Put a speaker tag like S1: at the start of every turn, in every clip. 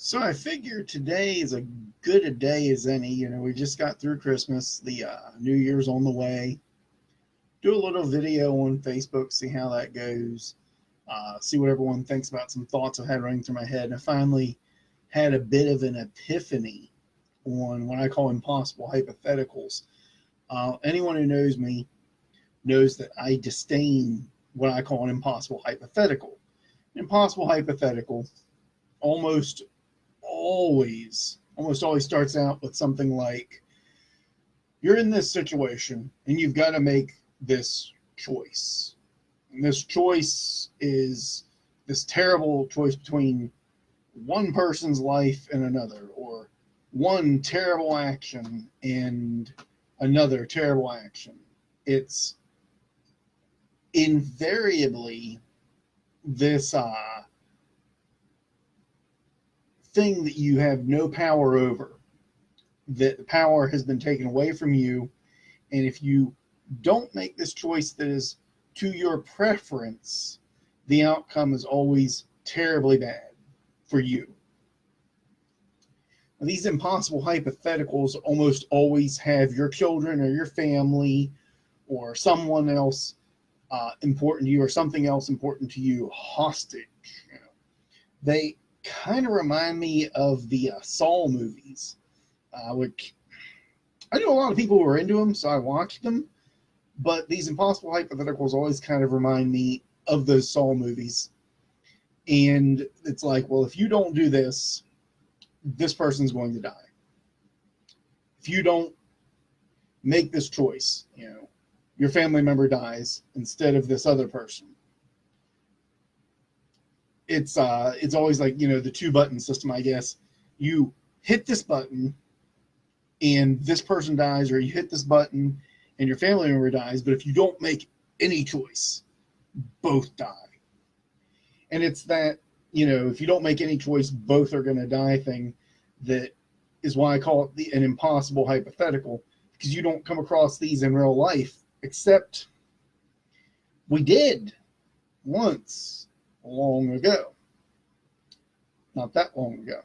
S1: So I figure today is a good a day as any. We just got through Christmas. The New Year's on the way. Do a little video on Facebook, see how that goes. See what everyone thinks about some thoughts I've had running through my head. And I finally had a bit of an epiphany on what I call impossible hypotheticals. Anyone who knows me knows that I disdain what I call an impossible hypothetical. An impossible hypothetical almost always starts out with something like, you're in this situation and you've got to make this choice. And this choice is this terrible choice between one person's life and another, or one terrible action and another terrible action. It's invariably this thing that you have no power over, that the power has been taken away from you. And if you don't make this choice that is to your preference, the outcome is always terribly bad for you. Now, these impossible hypotheticals almost always have your children or your family or someone else important to you, or something else important to you, hostage. They kind of remind me of the Saw movies, which I know a lot of people who are into them, so I watched them. But these impossible hypotheticals always kind of remind me of those Saw movies. And it's like, well, if you don't do this, this person's going to die. If you don't make this choice, your family member dies instead of this other person. It's always like, the 2-button system, I guess. You hit this button and this person dies, or you hit this button and your family member dies, but if you don't make any choice, both die. And it's that, if you don't make any choice, both are going to die thing that is why I call it an impossible hypothetical, because you don't come across these in real life, except we did once long ago. Not that long ago.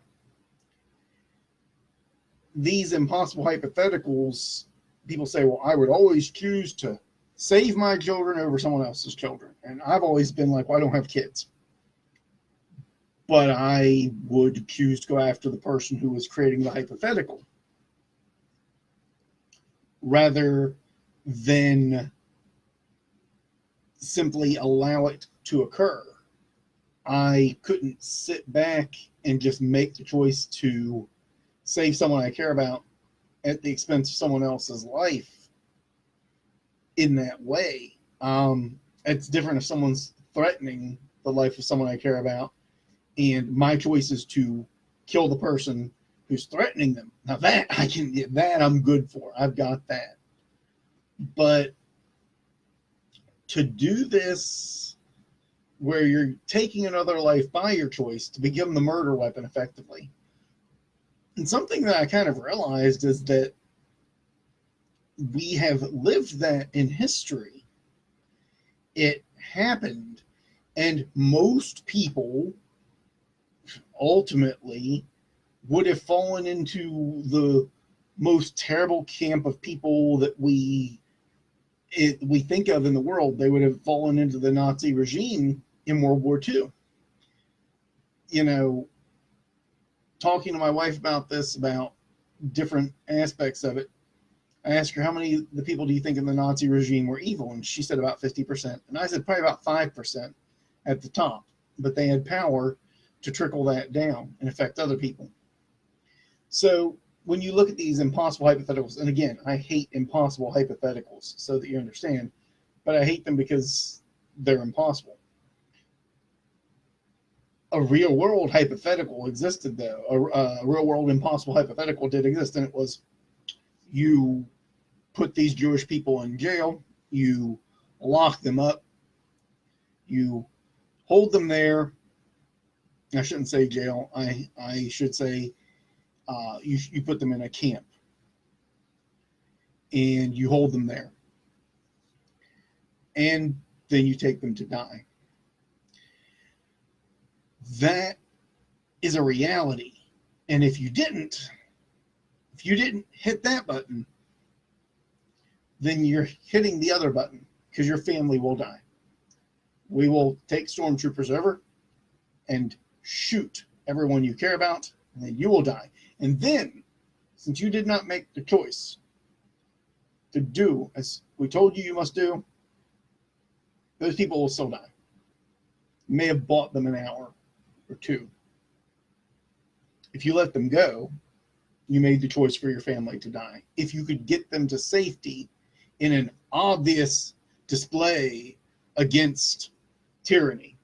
S1: These impossible hypotheticals, people say, well, I would always choose to save my children over someone else's children. And I've always been like, well, I don't have kids. But I would choose to go after the person who was creating the hypothetical, rather than simply allow it to occur. I couldn't sit back and just make the choice to save someone I care about at the expense of someone else's life in that way. It's different if someone's threatening the life of someone I care about, and my choice is to kill the person who's threatening them. Now that I'm good for. I've got that. But to do this where you're taking another life by your choice to become the murder weapon effectively. And something that I kind of realized is that we have lived that in history. It happened, and most people ultimately would have fallen into the most terrible camp of people that we think of in the world. They would have fallen into the Nazi regime in World War II. Talking to my wife about this, about different aspects of it, I asked her, how many of the people do you think in the Nazi regime were evil? And she said about 50%. And I said probably about 5% at the top. But they had power to trickle that down and affect other people. So when you look at these impossible hypotheticals, and again, I hate impossible hypotheticals, so that you understand, but I hate them because they're impossible. A real world hypothetical existed, though. A real world impossible hypothetical did exist, and it was, you put these Jewish people in jail, you lock them up, you hold them there. I shouldn't say jail. I should say you put them in a camp, and you hold them there, and then you take them to die. That is a reality. And if you didn't hit that button, then you're hitting the other button because your family will die. We will take stormtroopers over and shoot everyone you care about, and then you will die. And then, since you did not make the choice to do as we told you must do, those people will still die. You may have bought them an hour or two. If you let them go, you made the choice for your family to die. If you could get them to safety in an obvious display against tyranny,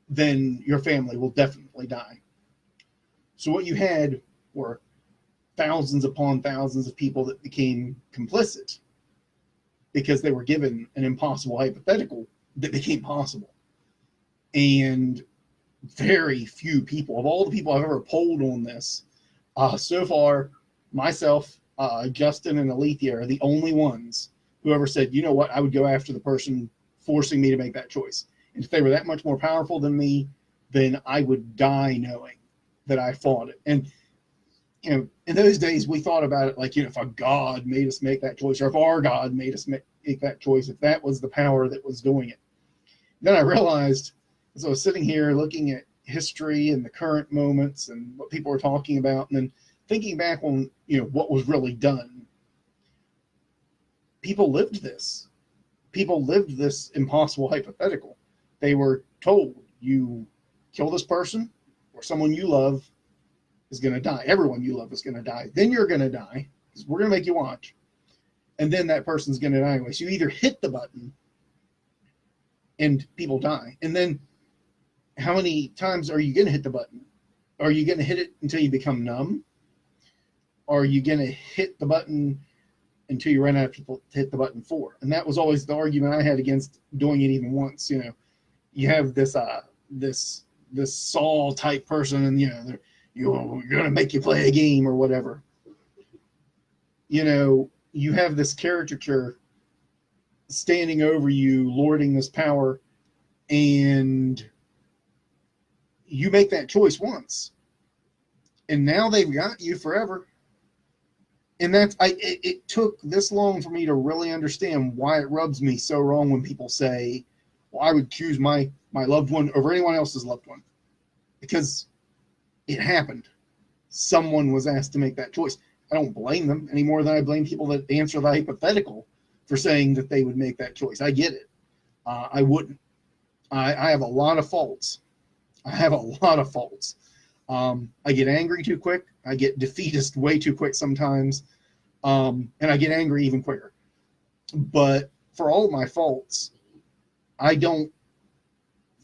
S1: then your family will definitely die. So what you had were thousands upon thousands of people that became complicit because they were given an impossible hypothetical that became possible. And very few people, of all the people I've ever polled on this, so far, myself, Justin, and Alethea are the only ones who ever said, you know what, I would go after the person forcing me to make that choice. And if they were that much more powerful than me, then I would die knowing that I fought it. And, you know, in those days, we thought about it like, you know, if a God made us make that choice, or if our God made us make that choice, if that was the power that was doing it. Then I realized, as I was sitting here looking at history and the current moments and what people were talking about, and then thinking back on, you know, what was really done. People lived this. People lived this impossible hypothetical. They were told, you kill this person or someone you love is going to die. Everyone you love is going to die. Then you're going to die because we're going to make you watch. And then that person's going to die anyway. So you either hit the button and people die. And then how many times are you going to hit the button? Are you going to hit it until you become numb? Or are you going to hit the button until you run out of people to hit the button for? And that was always the argument I had against doing it even once. You know, you have this Saul type person, and you know, you're going to make you play a game or whatever. You know, you have this caricature standing over you, lording this power, and you make that choice once, and now they've got you forever. And it took this long for me to really understand why it rubs me so wrong when people say, well, I would choose my loved one over anyone else's loved one, because it happened. Someone was asked to make that choice. I don't blame them any more than I blame people that answer the hypothetical for saying that they would make that choice. I get it. I wouldn't. I have a lot of faults. I get angry too quick. I get defeatist way too quick sometimes. And I get angry even quicker. But for all of my faults, I don't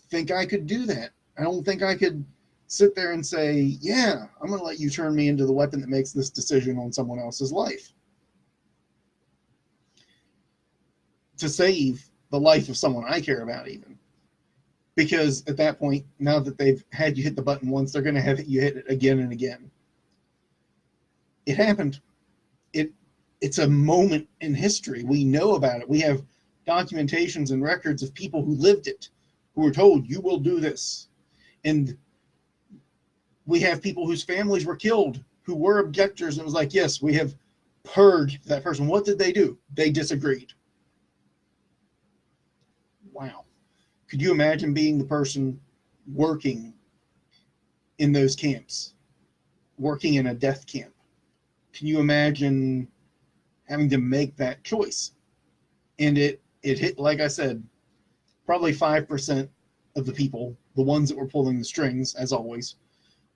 S1: think I could do that. I don't think I could sit there and say, yeah, I'm going to let you turn me into the weapon that makes this decision on someone else's life. To save the life of someone I care about, even. Because at that point, now that they've had you hit the button once, they're going to have you hit it again and again. It happened. It's a moment in history. We know about it. We have documentations and records of people who lived it, who were told, you will do this. And we have people whose families were killed, who were objectors, and it was like, yes, we have purged that person. What did they do? They disagreed. Wow. Could you imagine being the person working in those camps, working in a death camp? Can you imagine having to make that choice? And it hit, like I said, probably 5% of the people, the ones that were pulling the strings, as always,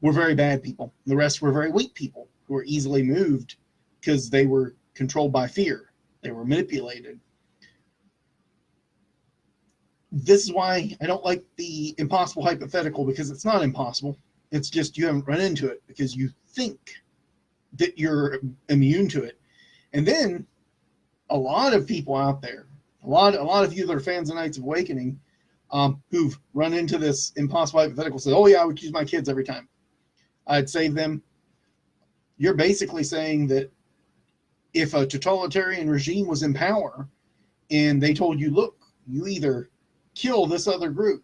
S1: were very bad people. The rest were very weak people who were easily moved because they were controlled by fear. They were manipulated. This is why I don't like the impossible hypothetical, because it's not impossible. It's just you haven't run into it because you think that you're immune to it. And then a lot of people out there, a lot of you that are fans of Knights of Awakening, who've run into this impossible hypothetical, say, oh yeah, I would choose my kids every time. I'd save them. You're basically saying that if a totalitarian regime was in power and they told you, look, you either kill this other group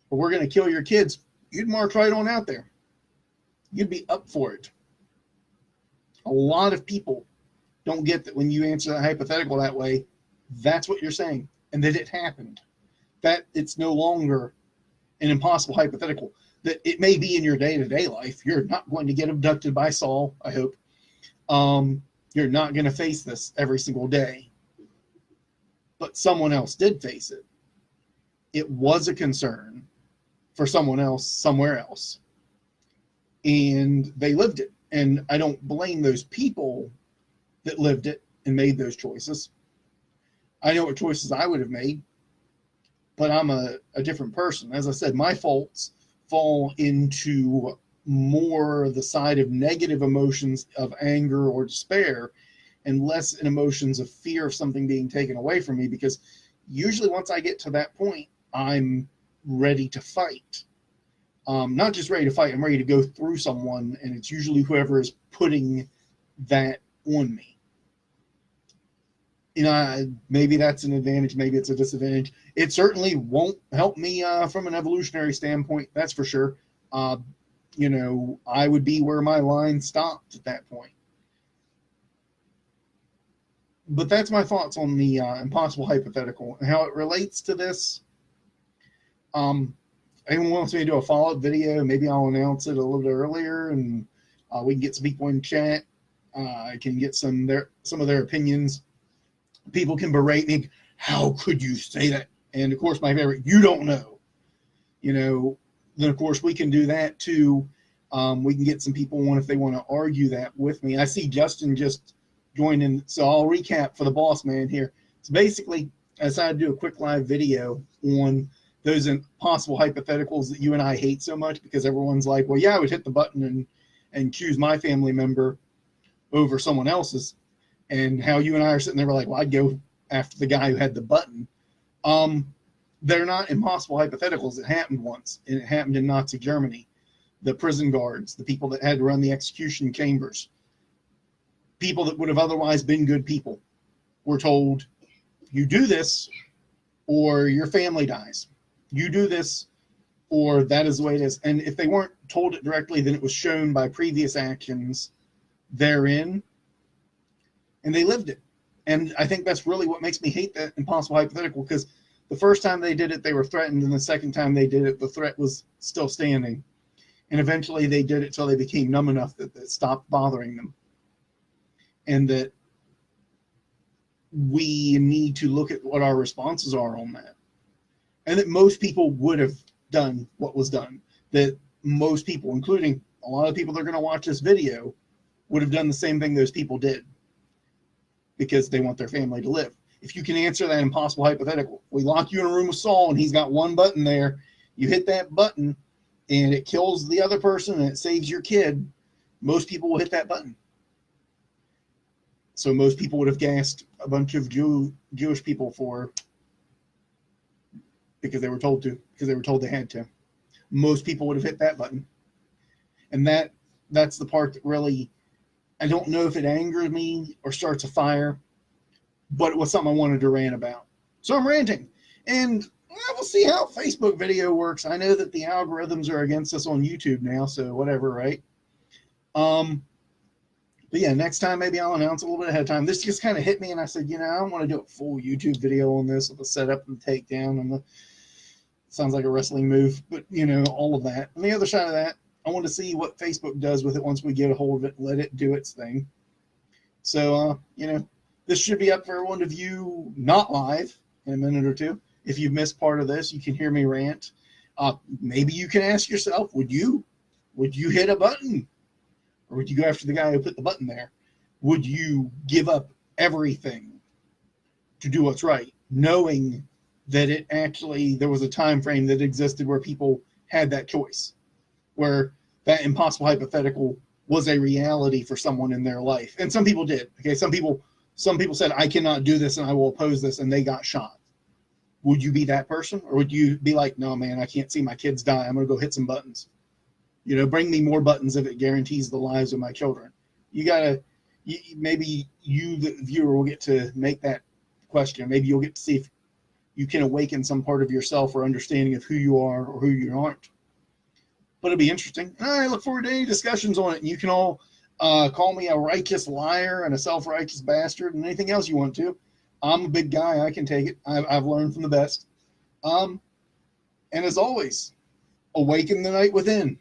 S1: or we're going to kill your kids, you'd march right on out there. you'd be up for it. A lot of people don't get that when you answer that hypothetical that way, that's what you're saying, and that it happened. That it's no longer an impossible hypothetical. That it may be in your day-to-day life. You're not going to get abducted by Saul, I hope. You're not going to face this every single day. But someone else did face it. It was a concern for someone else, somewhere else. And they lived it. And I don't blame those people that lived it and made those choices. I know what choices I would have made, but I'm a different person. As I said, my faults fall into more the side of negative emotions of anger or despair, and less in emotions of fear of something being taken away from me, because usually once I get to that point, I'm ready to fight. Not just ready to fight, I'm ready to go through someone, and it's usually whoever is putting that on me. You know, maybe that's an advantage, maybe it's a disadvantage. It certainly won't help me from an evolutionary standpoint, that's for sure. You know, I would be where my line stopped at that point. But that's my thoughts on the impossible hypothetical and how it relates to this. Anyone wants me to do a follow-up video, maybe I'll announce it a little bit earlier, and we can get some people in chat. I can get some of their opinions. People can berate me. How could you say that? And of course, my favorite, you don't know. You know, then of course we can do that too. We can get some people on if they want to argue that with me. I see Justin just joined in, so I'll recap for the boss man here. So basically, I decided to do a quick live video on those impossible hypotheticals that you and I hate so much, because everyone's like, well, yeah, I would hit the button and choose my family member over someone else's. And how you and I are sitting there, we're like, well, I'd go after the guy who had the button. They're not impossible hypotheticals. It happened once, and it happened in Nazi Germany. The prison guards, the people that had to run the execution chambers, people that would have otherwise been good people, were told, you do this or your family dies. You do this or that is the way it is. And if they weren't told it directly, then it was shown by previous actions therein, and they lived it. And I think that's really what makes me hate that impossible hypothetical, because the first time they did it, they were threatened, and the second time they did it, the threat was still standing. And eventually they did it till they became numb enough that it stopped bothering them. And that we need to look at what our responses are on that. And that most people would have done what was done. That most people, including a lot of people that are going to watch this video, would have done the same thing those people did, because they want their family to live. If you can answer that impossible hypothetical, we lock you in a room with Saul and he's got one button there, you hit that button and it kills the other person and it saves your kid, most people will hit that button. So most people would have gassed a bunch of Jewish people because they were told to, because they were told they had to. Most people would have hit that button. And that's the part that really, I don't know if it angers me or starts a fire, but it was something I wanted to rant about. So I'm ranting. And we'll see how Facebook video works. I know that the algorithms are against us on YouTube now, so whatever, right? But yeah, next time maybe I'll announce a little bit ahead of time. This just kind of hit me, and I said, you know, I don't want to do a full YouTube video on this with the setup and the takedown and the, sounds like a wrestling move, but you know, all of that. On the other side of that, I want to see what Facebook does with it once we get a hold of it, let it do its thing. So, you know, this should be up for everyone to view not live in a minute or two. If you've missed part of this, you can hear me rant. Maybe you can ask yourself, would you hit a button? Or would you go after the guy who put the button there? Would you give up everything to do what's right, knowing that it actually, there was a time frame that existed where people had that choice, where that impossible hypothetical was a reality for someone in their life? And some people did. Okay, some people said, I cannot do this and I will oppose this, and they got shot. Would you be that person? Or would you be like, no, man, I can't see my kids die. I'm going to go hit some buttons. You know, bring me more buttons if it guarantees the lives of my children. Maybe you, the viewer, will get to make that question. Maybe you'll get to see if you can awaken some part of yourself or understanding of who you are or who you aren't. but it'll be interesting. And I look forward to any discussions on it. And you can all call me a righteous liar and a self-righteous bastard and anything else you want to. I'm a big guy. I can take it. I've learned from the best. And as always, awaken the night within.